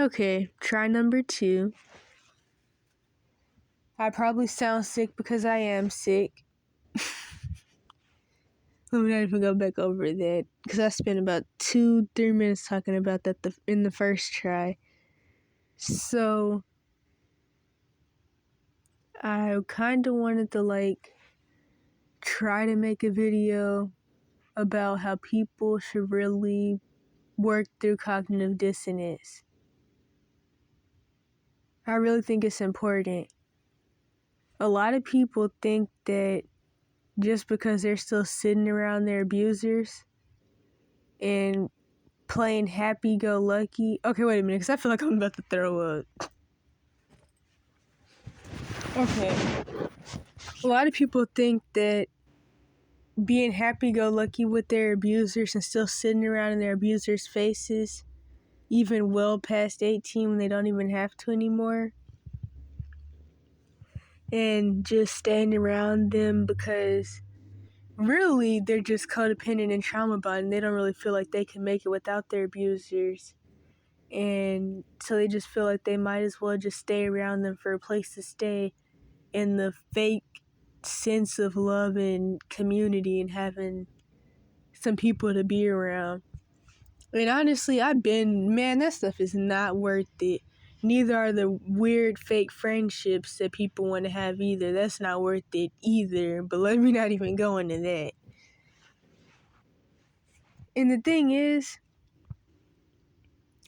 Okay, try number 2. I probably sound sick because I am sick. Let me not even go back over that because I spent about 2-3 minutes talking about that in the first try. So I kind of wanted to try to make a video about how people should really work through cognitive dissonance. I really think it's important. A lot of people think that just because they're still sitting around their abusers and playing happy-go-lucky. Okay, wait a minute, because I feel like I'm about to throw up. Okay. A lot of people think that being happy-go-lucky with their abusers and still sitting around in their abusers' faces, even well past 18 when they don't even have to anymore, and just staying around them because really they're just codependent and trauma bonded. They don't really feel like they can make it without their abusers. And so they just feel like they might as well just stay around them for a place to stay in the fake sense of love and community and having some people to be around. And honestly, that stuff is not worth it. Neither are the weird fake friendships that people want to have either. That's not worth it either. But let me not even go into that. And the thing is,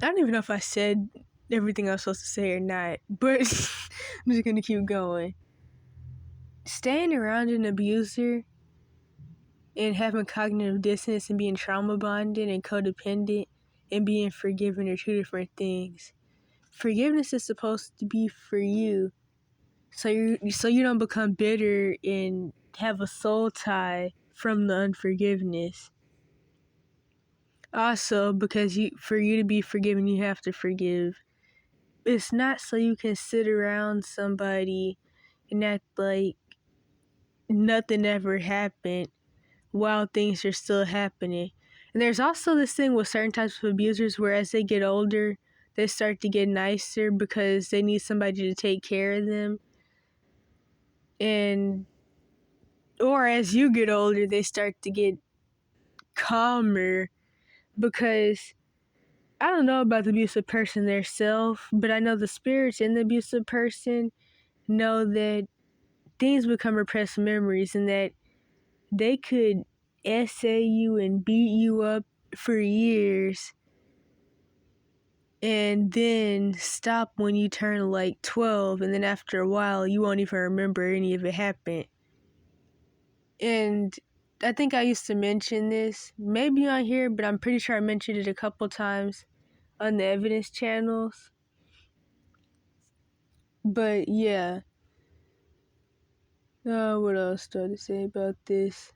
I don't even know if I said everything I was supposed to say or not, but I'm just going to keep going. Staying around an abuser and having cognitive dissonance and being trauma bonded and codependent and being forgiven are two different things. Forgiveness is supposed to be for you, so you don't become bitter and have a soul tie from the unforgiveness. Also, because for you to be forgiven, you have to forgive. It's not so you can sit around somebody and act like nothing ever happened while things are still happening. And there's also this thing with certain types of abusers where as they get older, they start to get nicer because they need somebody to take care of them. Or as you get older, they start to get calmer because I don't know about the abusive person themselves, but I know the spirits in the abusive person know that things become repressed memories and that they could essay you and beat you up for years and then stop when you turn 12, and then after a while you won't even remember any of it happened. And I think I used to mention this, maybe on here, but I'm pretty sure I mentioned it a couple times on the evidence channels. But yeah. What else do I have to say about this?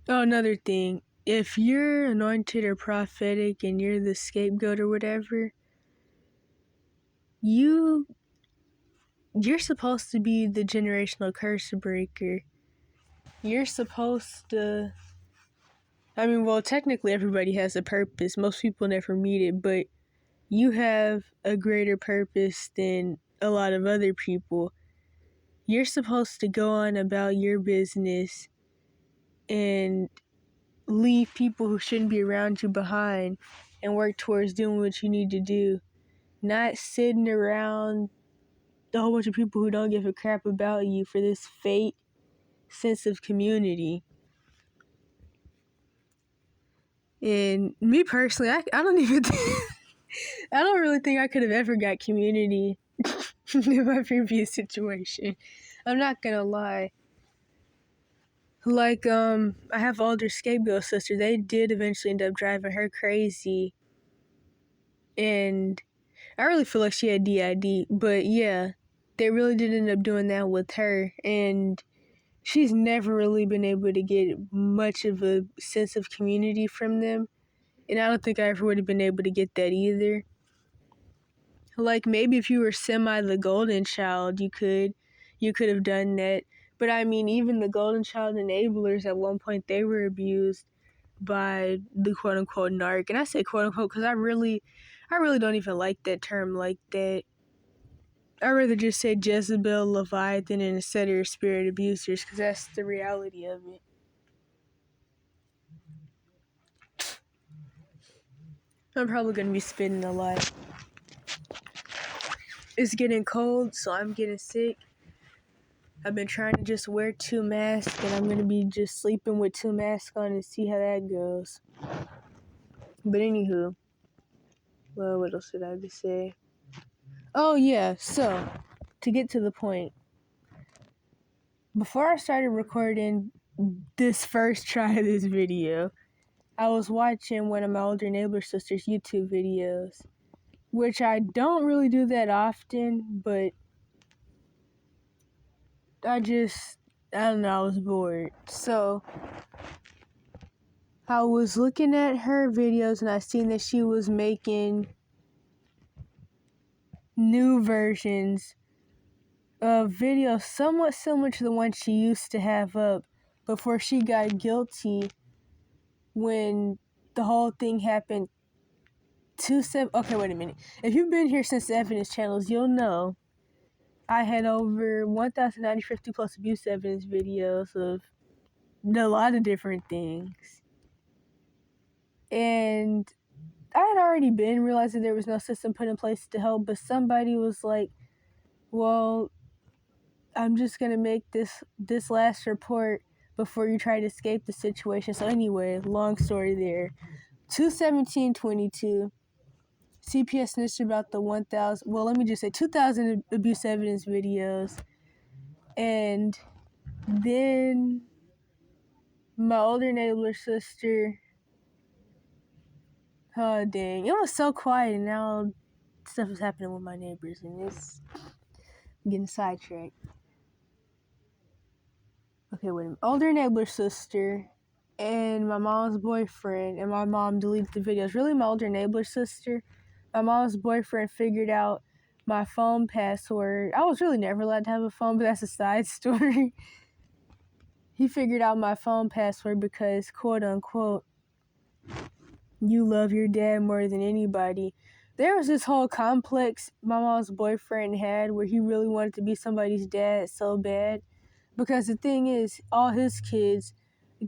Oh, another thing. If you're anointed or prophetic and you're the scapegoat or whatever, you're supposed to be the generational curse breaker. You're supposed to... technically everybody has a purpose. Most people never meet it, but you have a greater purpose than a lot of other people. You're supposed to go on about your business and leave people who shouldn't be around you behind and work towards doing what you need to do. Not sitting around a whole bunch of people who don't give a crap about you for this fake sense of community. And me personally, I don't even I don't really think I could have ever got community in my previous situation. I'm not gonna lie. I have older scapegoat sister. They did eventually end up driving her crazy. And I really feel like she had DID. But yeah, they really did end up doing that with her. And she's never really been able to get much of a sense of community from them. And I don't think I ever would have been able to get that either. Maybe if you were semi the golden child, you could have done that. But even the golden child enablers, at one point they were abused. by the quote-unquote narc. And I say quote-unquote because I really don't even like that term like that. I'd rather just say Jezebel, Leviathan, and instead of your spirit abusers, because that's the reality of it. I'm probably going to be spitting a lot. It's getting cold, so I'm getting sick. I've been trying to just wear 2 masks, and I'm going to be just sleeping with 2 masks on and see how that goes. But anywho, well, what else did I have to say? Oh yeah, so, to get to the point, before I started recording this first try of this video, I was watching one of my older neighbor sister's YouTube videos, which I don't really do that often, but I don't know, I was bored. So, I was looking at her videos and I seen that she was making new versions of videos somewhat similar to the one she used to have up before she got guilty when the whole thing happened. Okay, wait a minute. If you've been here since the evidence channels, you'll know I had over 1,950 plus abuse evidence videos of a lot of different things. And I had already been realizing there was no system put in place to help, but somebody was like, well, I'm just going to make this last report before you try to escape the situation. So anyway, long story there. 2/17/22, CPS snitched about the 2,000 abuse evidence videos. And then my older neighbor sister, oh dang, it was so quiet, and now stuff is happening with my neighbors, and it's getting sidetracked. Okay, wait a minute. Older neighbor sister and my mom's boyfriend, and my mom deleted the videos. Really, my older neighbor sister, my mom's boyfriend figured out my phone password. I was really never allowed to have a phone, but that's a side story. He figured out my phone password because, quote unquote, you love your dad more than anybody. There was this whole complex my mom's boyfriend had where he really wanted to be somebody's dad so bad. Because the thing is, all his kids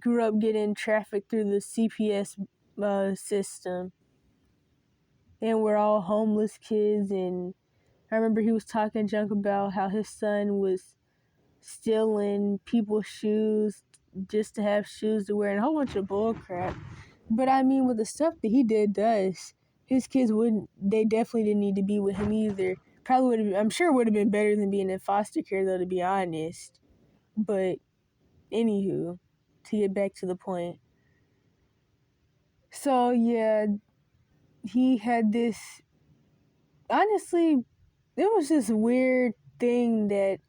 grew up getting trafficked through the CPS system. And we're all homeless kids. And I remember he was talking junk about how his son was stealing people's shoes just to have shoes to wear and a whole bunch of bull crap. But I mean, with the stuff that he did to us, his kids they definitely didn't need to be with him either. I'm sure it would have been better than being in foster care, though, to be honest. But anywho, to get back to the point. So yeah, he had this, honestly, it was this weird thing that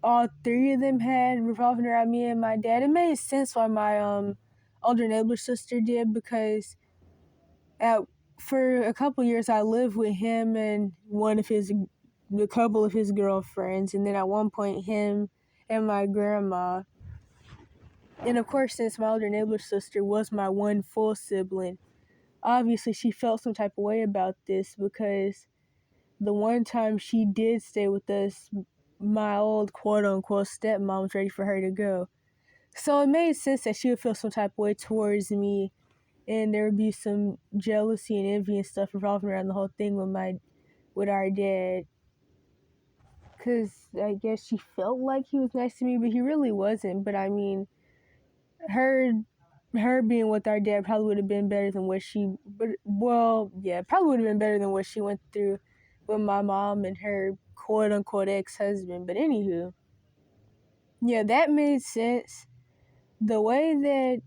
all 3 of them had revolving around me and my dad. It made sense why my older neighbor sister did, because for a couple years I lived with him and a couple of his girlfriends, and then at one point him and my grandma. And of course, since my older neighbor sister was my one full sibling, obviously she felt some type of way about this, because the one time she did stay with us, my old quote-unquote stepmom was ready for her to go. So it made sense that she would feel some type of way towards me, and there would be some jealousy and envy and stuff revolving around the whole thing with our dad. Because I guess she felt like he was nice to me, but he really wasn't. But I mean, her being with our dad probably would have been better than probably would have been better than what she went through with my mom and her quote-unquote ex-husband. But anywho, yeah, that made sense. The way that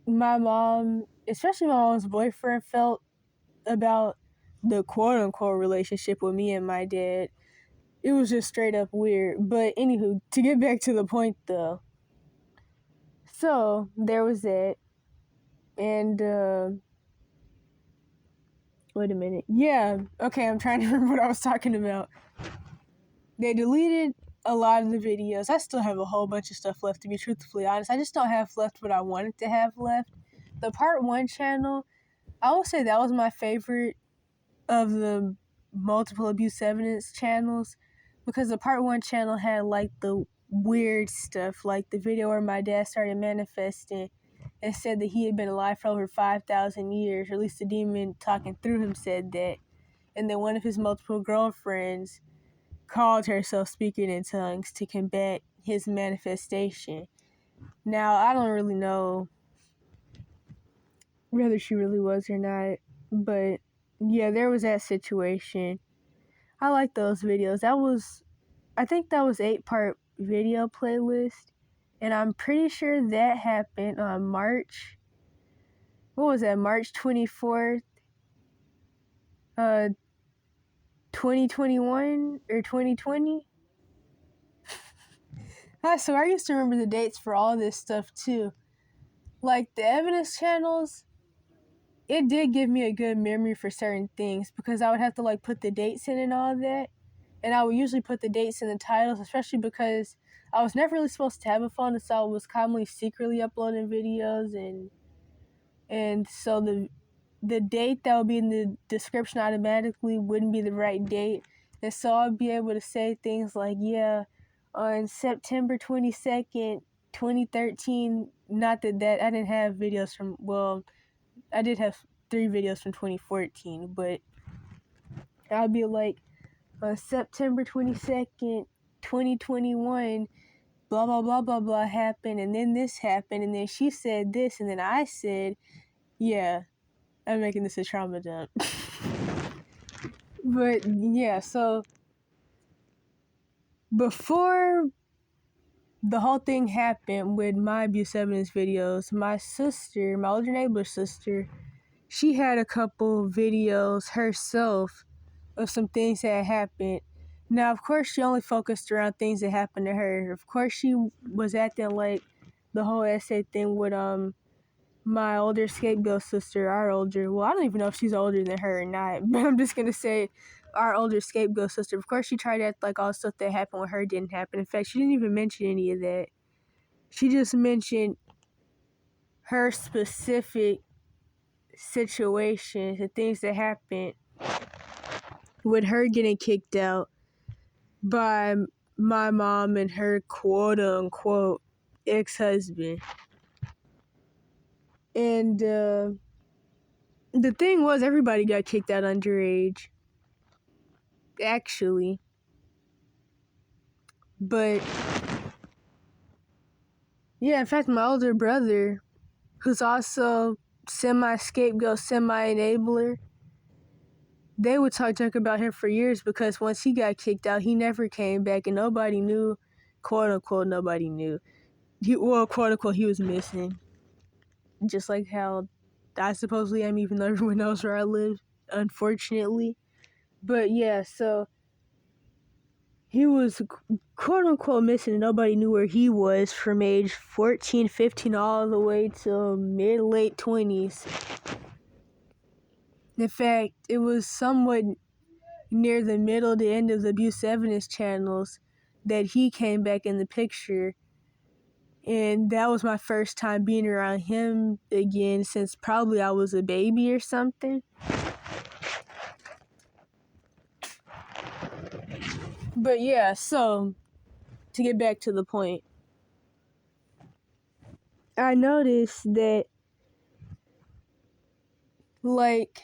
my mom, especially my mom's boyfriend, felt about the quote-unquote relationship with me and my dad, it was just straight up weird. But anywho, to get back to the point though, so there was that. And wait a minute. Yeah, okay, I'm trying to remember what I was talking about. They deleted a lot of the videos. I still have a whole bunch of stuff left, to be truthfully honest. I just don't have left what I wanted to have left. The Part 1 channel, I will say that was my favorite of the multiple abuse evidence channels, because the Part 1 channel had like the weird stuff, like the video where my dad started manifesting and said that he had been alive for over 5,000 years, or at least the demon talking through him said that. And then one of his multiple girlfriends called herself speaking in tongues to combat his manifestation. Now, I don't really know whether she really was or not, but yeah, there was that situation. I like those videos. I think that was 8-part video playlist, and I'm pretty sure that happened on March 24th, 2021 or 2020. So I used to remember the dates for all this stuff too. Like the evidence channels, it did give me a good memory for certain things, because I would have to like put the dates in and all that. And I would usually put the dates in the titles, especially because I was never really supposed to have a phone, and so I was commonly secretly uploading videos, and so the date that would be in the description automatically wouldn't be the right date. And so I'd be able to say things like, yeah, on September 22nd, 2013, not that I didn't have videos from, well, I did have 3 videos from 2014, but I'd be like, on September 22nd, 2021, blah, blah, blah, blah, blah happened, and then this happened, and then she said this, and then I said, yeah, I'm making this a trauma dump. But yeah, so before the whole thing happened with my abuse evidence videos, my sister, my older neighbor sister, she had a couple videos herself of some things that happened. Now, of course, she only focused around things that happened to her. Of course, she was acting like the whole essay thing with my older scapegoat sister, I don't even know if she's older than her or not, but I'm just gonna say our older scapegoat sister. Of course, she tried to act like all the stuff that happened with her didn't happen. In fact, she didn't even mention any of that. She just mentioned her specific situations, the things that happened with her getting kicked out by my mom and her quote-unquote ex-husband. And the thing was, everybody got kicked out underage, actually. But yeah, in fact, my older brother, who's also semi-scapegoat, semi-enabler, they would talk junk about him for years, because once he got kicked out, he never came back, and nobody knew, quote-unquote, nobody knew. Quote-unquote, he was missing. Just like how I supposedly am, even though everyone knows where I live, unfortunately. But yeah, so he was quote-unquote missing, and nobody knew where he was from age 14, 15, all the way to mid-late 20s. In fact, it was somewhat near the middle to end of the abuse evidence channels that he came back in the picture. And that was my first time being around him again since probably I was a baby or something. But yeah, so to get back to the point, I noticed that, like,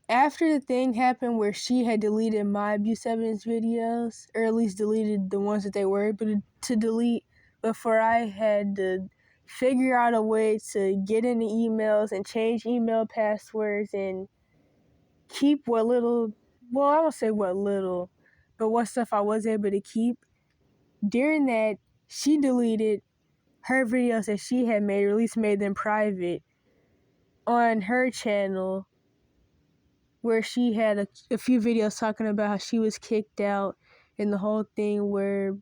after the thing happened where she had deleted my abuse evidence videos, or at least deleted the ones that they were able to delete, before I had to figure out a way to get into emails and change email passwords and keep what little, well, I won't say what little, but what stuff I was able to keep. During that, she deleted her videos that she had made, or at least made them private, on her channel, where she had a few videos talking about how she was kicked out, and the whole thing where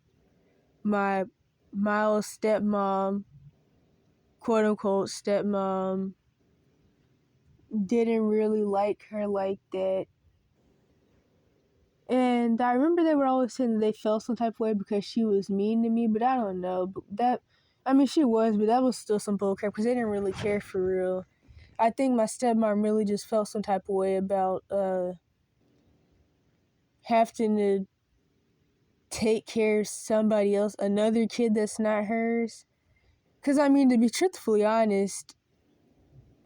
my old stepmom, quote-unquote stepmom, didn't really like her like that. And I remember they were always saying that they felt some type of way because she was mean to me, but I don't know. But she was, but that was still some bullcrap because they didn't really care for real. I think my stepmom really just felt some type of way about having to take care of somebody else, another kid that's not hers. Because, to be truthfully honest,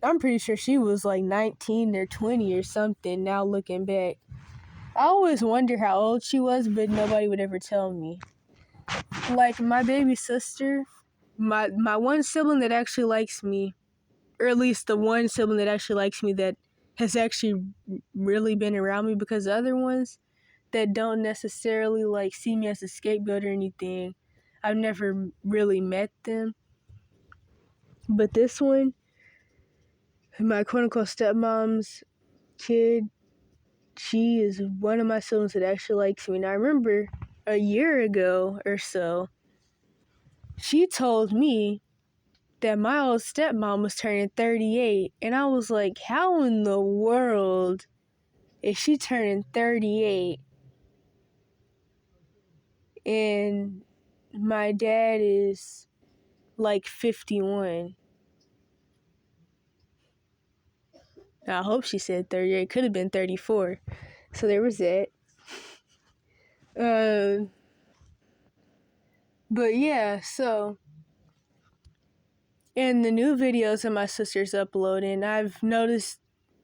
I'm pretty sure she was like 19 or 20 or something now looking back. I always wonder how old she was, but nobody would ever tell me. Like, my baby sister, my one sibling that actually likes me, or at least the one sibling that actually likes me that has actually really been around me, because the other ones that don't necessarily like see me as a scapegoat or anything, I've never really met them. But this one, my quote-unquote stepmom's kid, she is one of my siblings that actually likes me. And I remember a year ago or so, she told me that my old stepmom was turning 38. And I was like, how in the world is she turning 38? And my dad is like 51. I hope she said 38. It could have been 34. So there was that. But yeah, so in the new videos that my sister's uploading, I've noticed,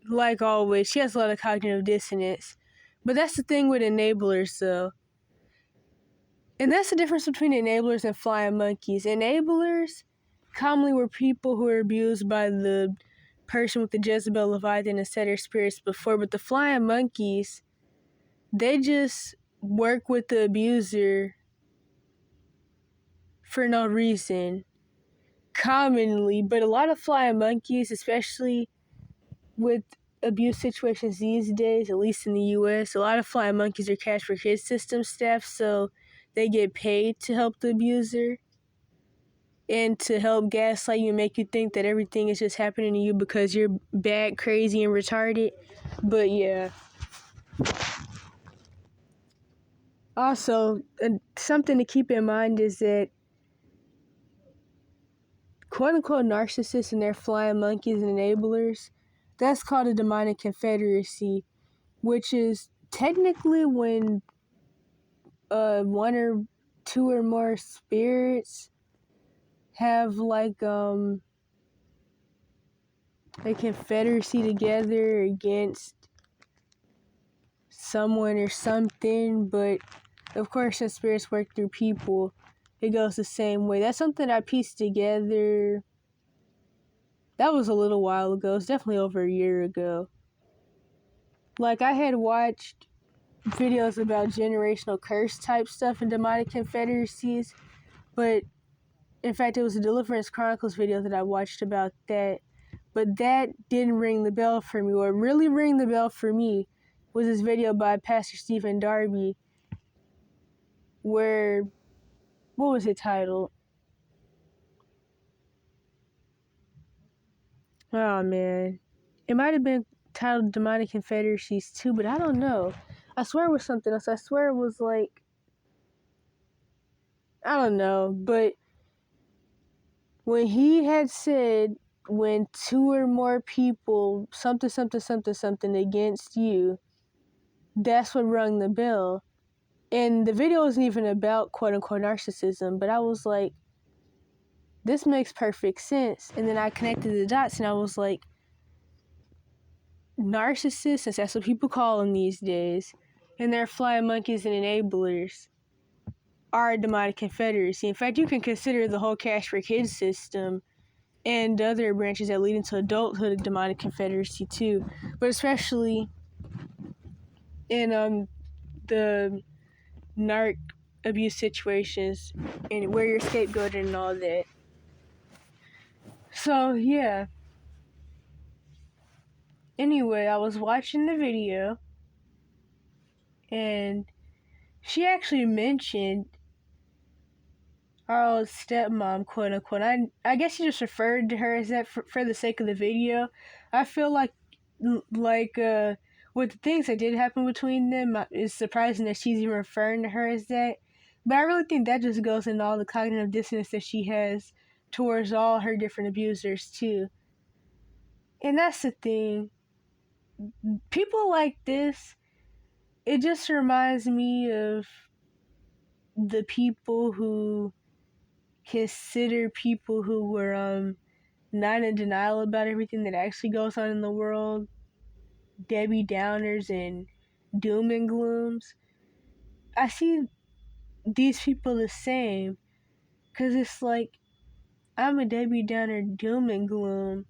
like always, she has a lot of cognitive dissonance. But that's the thing with enablers, though. And that's the difference between enablers and flying monkeys. Enablers commonly were people who were abused by the person with the Jezebel Leviathan and setter spirits before, but the flying monkeys, they just work with the abuser for no reason, commonly. But a lot of flying monkeys, especially with abuse situations these days, at least in the US, a lot of flying monkeys are cash for kids system staff, so they get paid to help the abuser and to help gaslight you and make you think that everything is just happening to you because you're bad, crazy, and retarded. But yeah. Also, something to keep in mind is that quote-unquote narcissists and their flying monkeys and enablers, that's called a demonic confederacy, which is technically when one or two or more spirits have like a confederacy together against someone or something. But of course, since spirits work through people, it goes the same way. That's something I pieced together. That was a little while ago. It's definitely over a year ago. Like, I had watched videos about generational curse type stuff and demonic confederacies, but in fact, it was a Deliverance Chronicles video that I watched about that, but that didn't ring the bell for me. What really rang the bell for me was this video by Pastor Stephen Darby, where, what was it titled? Oh man, it might have been titled Demonic Confederacies too, but I don't know. I swear it was something else. I swear it was like, I don't know, but when he had said, when two or more people, something against you, that's what rung the bell. And the video wasn't even about quote-unquote narcissism, but I was like, this makes perfect sense. And then I connected the dots and I was like, narcissists, since that's what people call them these days, and they're flying monkeys and enablers, are a demonic confederacy. In fact, you can consider the whole cash for kids system and other branches that lead into adulthood a demonic confederacy too. But especially in the narc abuse situations and where you're scapegoated and all that. So yeah. Anyway, I was watching the video and she actually mentioned our old stepmom, quote unquote. I guess she just referred to her as that for the sake of the video. I feel like with the things that did happen between them, it's surprising that she's even referring to her as that. But I really think that just goes into all the cognitive dissonance that she has towards all her different abusers, too. And that's the thing. People like this, it just reminds me of the people who consider people who were not in denial about everything that actually goes on in the world Debbie Downers and doom and glooms. I see these people the same, because it's like I'm a Debbie Downer doom and gloom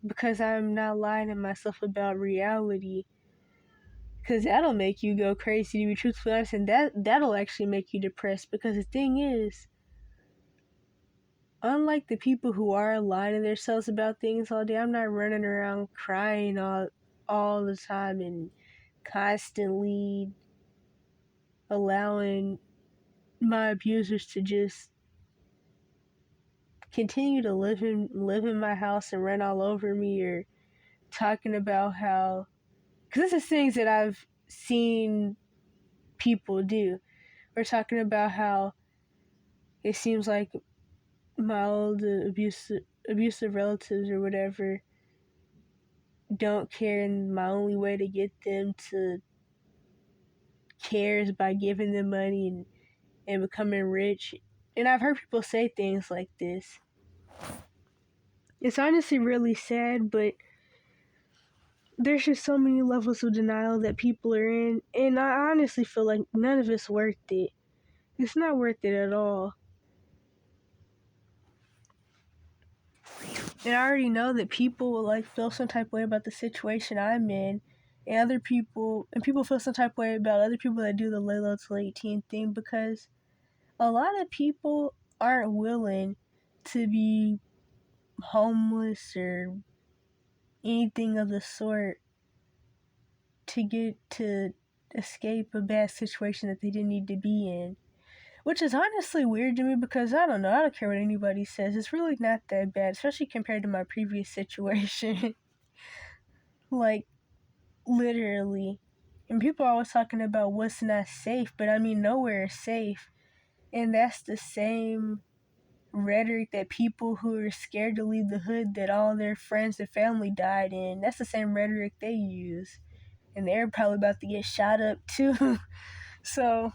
because I'm not lying to myself about reality, because that'll make you go crazy, to be truthfully honest, and that'll actually make you depressed. Because the thing is, unlike the people who are lying to themselves about things all day, I'm not running around crying all the time and constantly allowing my abusers to just continue to live in my house and run all over me, or talking about how, because this is things that I've seen people do. We're talking about how it seems like my old abusive relatives or whatever don't care, and my only way to get them to care is by giving them money and becoming rich. And I've heard people say things like this. It's honestly really sad, but there's just so many levels of denial that people are in, and I honestly feel like none of it's worth it. It's not worth it at all. And I already know that people will like feel some type of way about the situation I'm in, and people feel some type of way about other people that do the lay low till 18 thing, because a lot of people aren't willing to be homeless or anything of the sort to get to escape a bad situation that they didn't need to be in. Which is honestly weird to me, because I don't know, I don't care what anybody says. It's really not that bad, especially compared to my previous situation. Like, literally. And people are always talking about what's not safe, but I mean, nowhere is safe. And that's the same rhetoric that people who are scared to leave the hood that all their friends and family died in, that's the same rhetoric they use. And they're probably about to get shot up too. So,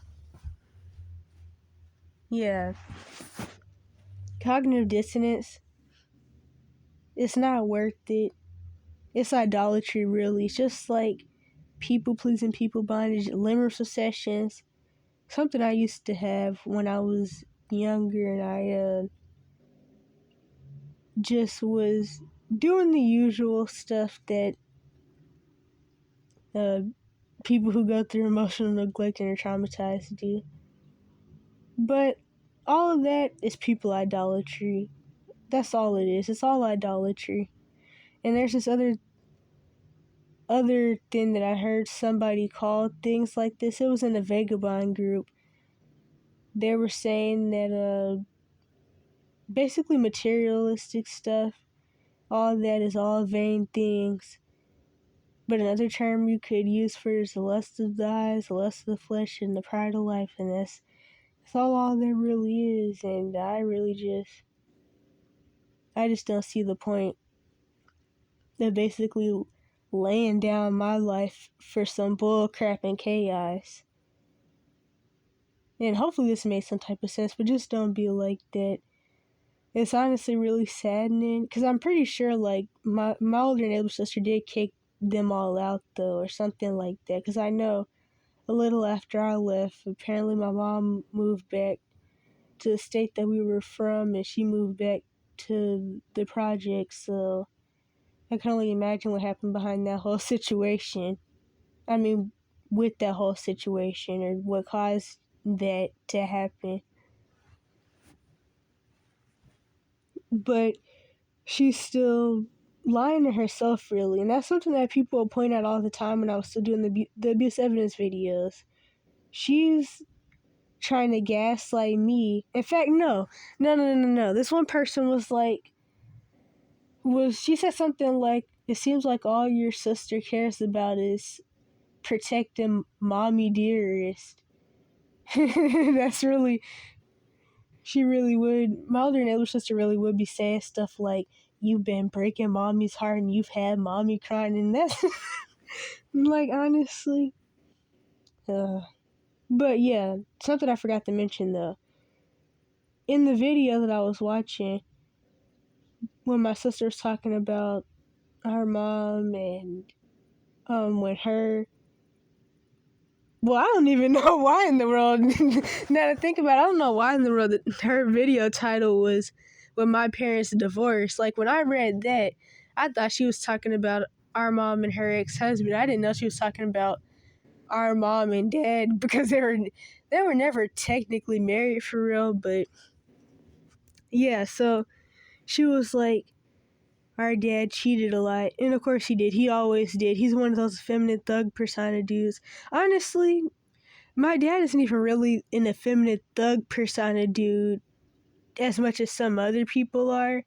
yeah. Cognitive dissonance, it's not worth it. It's idolatry, really. It's just like people pleasing, people bondage, limerence obsessions. Something I used to have when I was younger, and I just was doing the usual stuff that people who go through emotional neglect and are traumatized do. But all of that is people idolatry. That's all it is. It's all idolatry. And there's this other thing that I heard somebody call things like this. It was in a vagabond group. They were saying that basically materialistic stuff, all that is all vain things. But another term you could use for it is the lust of the eyes, the lust of the flesh, and the pride of life. And that's all there really is. And I just don't see the point of basically laying down my life for some bull crap and chaos. And hopefully this makes some type of sense, but just don't be like that. It's honestly really saddening, because I'm pretty sure, like, my older neighbor sister did kick them all out, though, or something like that, because I know a little after I left, apparently my mom moved back to the state that we were from, and she moved back to the project, so I can only imagine what happened behind that whole situation. I mean, with that whole situation, or what caused that to happen. But she's still lying to herself, really, and that's something that people point out all the time when I was still doing the abuse evidence videos. She's trying to gaslight me. In fact, no. This one person she said something like, it seems like all your sister cares about is protecting mommy dearest. That's really, she really would. My older and elder sister really would be saying stuff like, "You've been breaking mommy's heart and you've had mommy crying," and that's like, honestly. But yeah, something I forgot to mention though. In the video that I was watching, when my sister was talking about her mom and when her, well, I don't even know why in the world, now to think about it, I don't know why in the world that her video title was "When My Parents Divorced." Like, when I read that, I thought she was talking about our mom and her ex-husband. I didn't know she was talking about our mom and dad, because they were never technically married for real. But yeah, so she was like, our dad cheated a lot, and of course he did. He always did. He's one of those feminine thug persona dudes. Honestly, my dad isn't even really an effeminate thug persona dude as much as some other people are.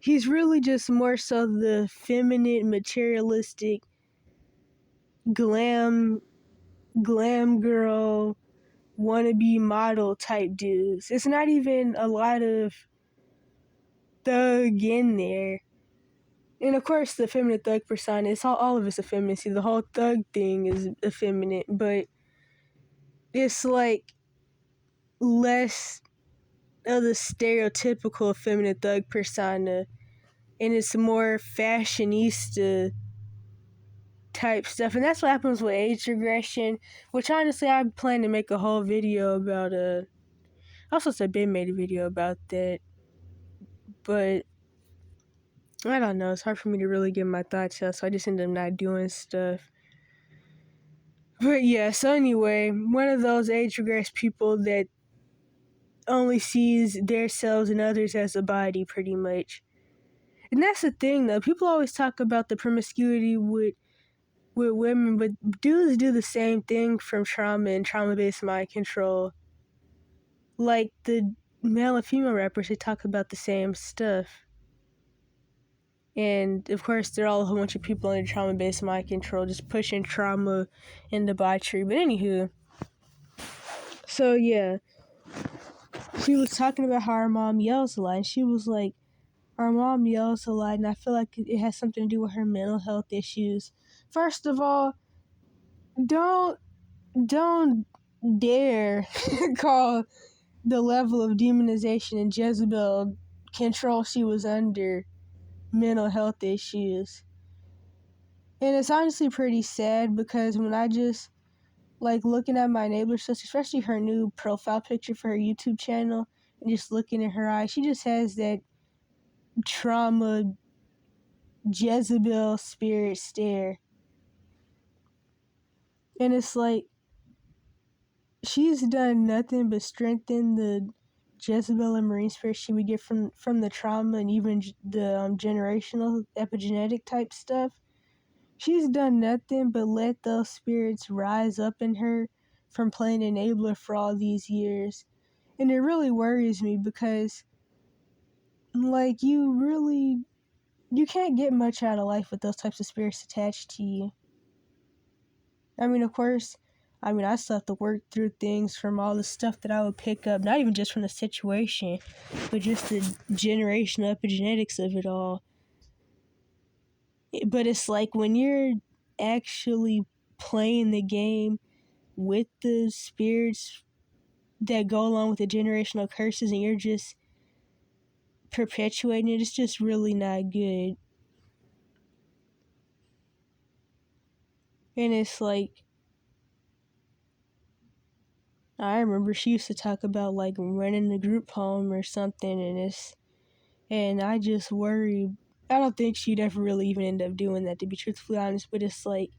He's really just more so the feminine, materialistic, glam girl, wannabe model type dudes. It's not even a lot of thug in there. And of course, the feminine thug persona, it's all of it's effeminacy. The whole thug thing is effeminate, but it's like less of the stereotypical feminine thug persona, and it's more fashionista type stuff. And that's what happens with age regression, which honestly I plan to make a whole video about. Also, I've been made a video about that, but I don't know. It's hard for me to really get my thoughts out, so I just end up not doing stuff. But yeah, so anyway, one of those age regressed people that only sees their selves and others as a body, pretty much. And that's the thing, though. People always talk about the promiscuity with women, but dudes do the same thing from trauma and trauma-based mind control. Like the male and female rappers, they talk about the same stuff. And of course, they're all a whole bunch of people under trauma-based mind control, just pushing trauma and debauchery. But anywho, so yeah, she was talking about how our mom yells a lot, and she was like, our mom yells a lot, and I feel like it has something to do with her mental health issues. First of all, don't dare call the level of demonization and Jezebel control she was under mental health issues. And it's honestly pretty sad, because when I just like looking at my neighbor's sister, especially her new profile picture for her YouTube channel, and just looking at her eyes, she just has that trauma Jezebel spirit stare. And it's like, she's done nothing but strengthen the Jezebel and marine spirit she would get from the trauma and even the generational epigenetic type stuff. She's done nothing but let those spirits rise up in her from playing enabler for all these years. And it really worries me, because like you can't get much out of life with those types of spirits attached to you. I mean, of course, I still have to work through things from all the stuff that I would pick up, not even just from the situation, but just the generational epigenetics of it all. But it's like, when you're actually playing the game with the spirits that go along with the generational curses, and you're just perpetuating it, it's just really not good. And it's like, I remember she used to talk about like running a group home or something, and I just worry. I don't think she'd ever really even end up doing that, to be truthfully honest, but it's like,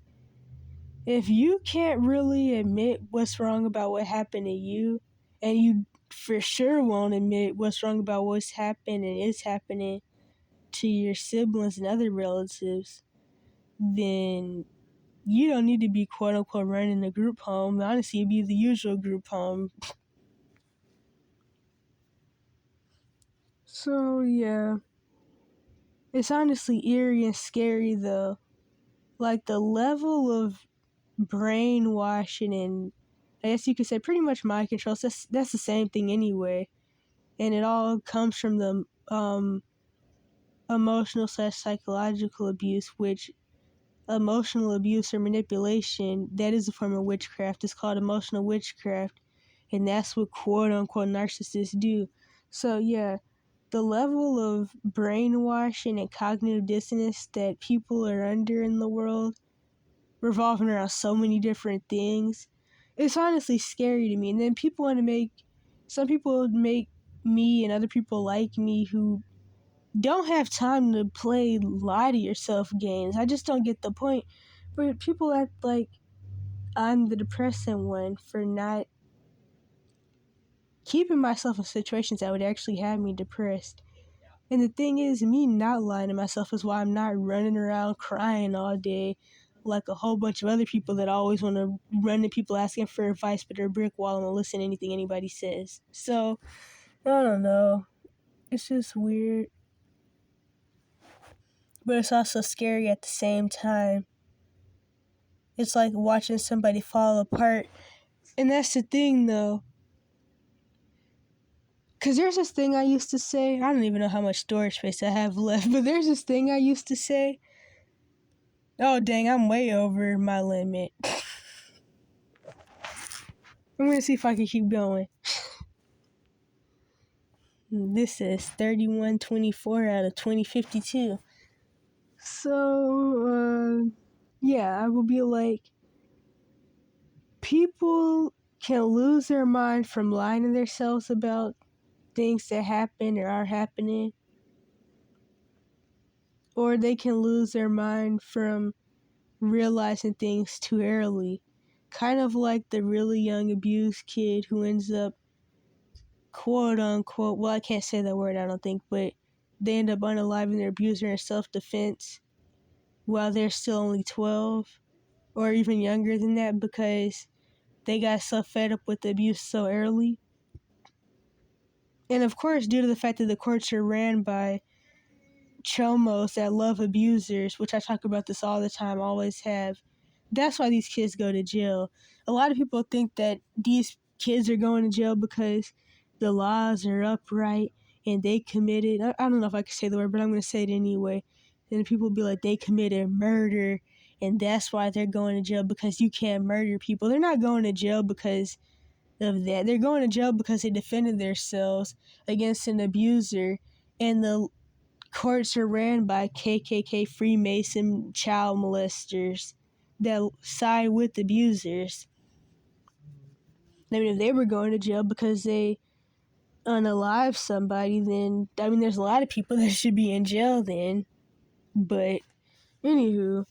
if you can't really admit what's wrong about what happened to you, and you for sure won't admit what's wrong about what's happened and is happening to your siblings and other relatives, then you don't need to be quote unquote running a group home. Honestly, it'd be the usual group home. So yeah, it's honestly eerie and scary though. Like the level of brainwashing and I guess you could say pretty much mind control. So that's the same thing anyway. And it all comes from the emotional/psychological abuse, which emotional abuse or manipulation, that is a form of witchcraft. It's called emotional witchcraft. And that's what quote unquote narcissists do. So yeah, the level of brainwashing and cognitive dissonance that people are under in the world, revolving around so many different things, it's honestly scary to me. And then some people make me and other people like me who don't have time to play lie to yourself games. I just don't get the point. But people act like I'm the depressing one for not keeping myself in situations that would actually have me depressed. And the thing is, me not lying to myself is why I'm not running around crying all day like a whole bunch of other people that always want to run to people asking for advice, but they're a brick wall and will listen to anything anybody says. So, I don't know. It's just weird. But it's also scary at the same time. It's like watching somebody fall apart. And that's the thing, though. Because there's this thing I used to say. I don't even know how much storage space I have left, but there's this thing I used to say. Oh, dang, I'm way over my limit. I'm going to see if I can keep going. This is 3124 out of 2052. So, yeah, I will be like, people can lose their mind from lying to themselves about things that happen or are happening. Or they can lose their mind from realizing things too early. Kind of like the really young abused kid who ends up, quote unquote, well, I can't say that word, I don't think, but they end up unaliving their abuser in self-defense while they're still only 12 or even younger than that because they got so fed up with the abuse so early. And of course, due to the fact that the courts are ran by chomos that love abusers, which I talk about this all the time, always have, that's why these kids go to jail. A lot of people think that these kids are going to jail because the laws are upright and they committed, I don't know if I can say the word, but I'm going to say it anyway. And people be like, they committed murder and that's why they're going to jail, because you can't murder people. They're not going to jail because of that. They're going to jail because they defended themselves against an abuser, and the courts are ran by KKK Freemason child molesters that side with abusers. I mean, if they were going to jail because they unalive somebody, then, I mean, there's a lot of people that should be in jail then. But, anywho,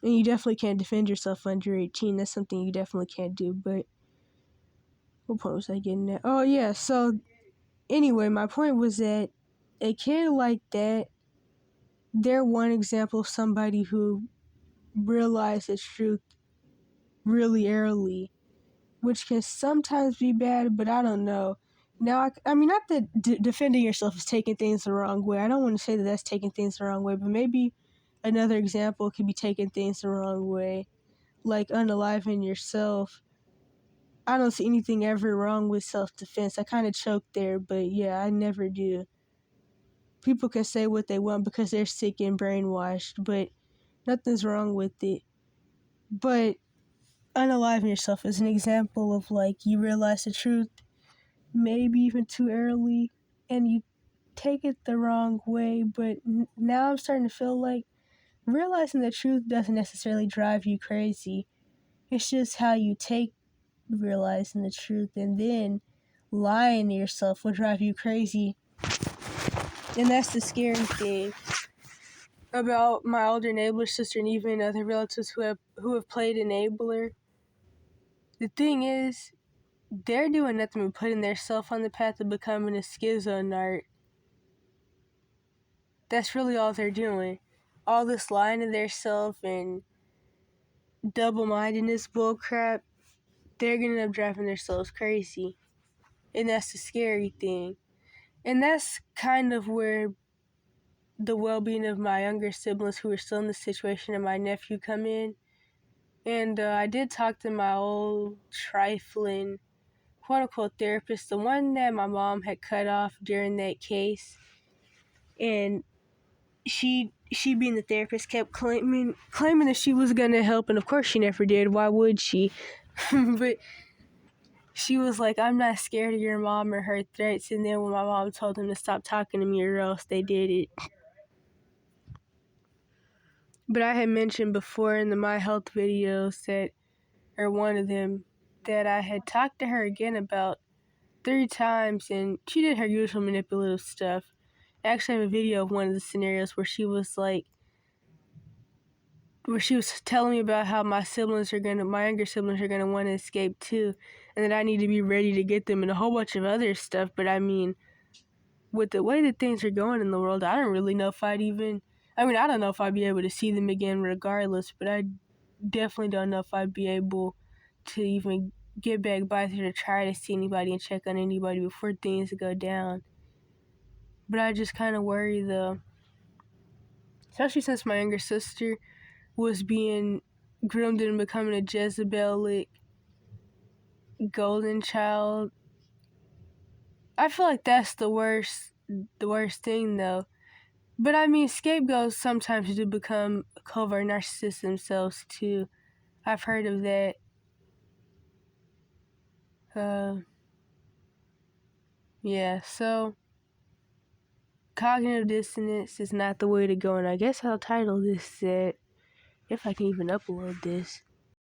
and you definitely can't defend yourself under 18. That's something you definitely can't do. But, what point was I getting at? Oh, yeah, so, anyway, my point was that a kid like that, they're one example of somebody who realize the truth really early, which can sometimes be bad, but I don't know. Now, I mean, not that defending yourself is taking things the wrong way. I don't want to say that that's taking things the wrong way, but maybe another example could be taking things the wrong way, like unaliving yourself. I don't see anything ever wrong with self-defense. I kind of choked there, but yeah, I never do. People can say what they want because they're sick and brainwashed, but nothing's wrong with it. But unaliving yourself is an example of like you realize the truth maybe even too early and you take it the wrong way, but now I'm starting to feel like realizing the truth doesn't necessarily drive you crazy. It's just how you take realizing the truth, and then lying to yourself will drive you crazy. And that's the scary thing about my older enabler sister and even other relatives who have played enabler. The thing is, they're doing nothing but putting themselves on the path of becoming a schizonart. That's really all they're doing. All this lying to themselves and double-mindedness bullcrap, they're gonna end up driving themselves crazy. And that's the scary thing. And that's kind of where the well-being of my younger siblings who are still in the situation and my nephew come in. And I did talk to my old trifling quote-unquote therapist, the one that my mom had cut off during that case. And she being the therapist kept claiming that she was gonna help, and of course she never did. Why would she? But she was like, I'm not scared of your mom or her threats. And then when my mom told them to stop talking to me or else, they did it. But I had mentioned before in the My Health videos that, or one of them, that I had talked to her again about 3 times, and she did her usual manipulative stuff. I actually have a video of one of the scenarios where she was telling me about how my younger siblings are gonna want to escape too, and that I need to be ready to get them, and a whole bunch of other stuff. But I mean, with the way that things are going in the world, I don't really know if I don't know if I'd be able to see them again regardless, but I definitely don't know if I'd be able to even get back by there to try to see anybody and check on anybody before things go down. But I just kind of worry though, especially since my younger sister was being groomed into becoming a Jezebelic golden child. I feel like that's the worst thing though. But I mean, scapegoats sometimes do become covert narcissists themselves too. I've heard of that. Yeah, so cognitive dissonance is not the way to go, and I guess I'll title this that, if I can even upload this.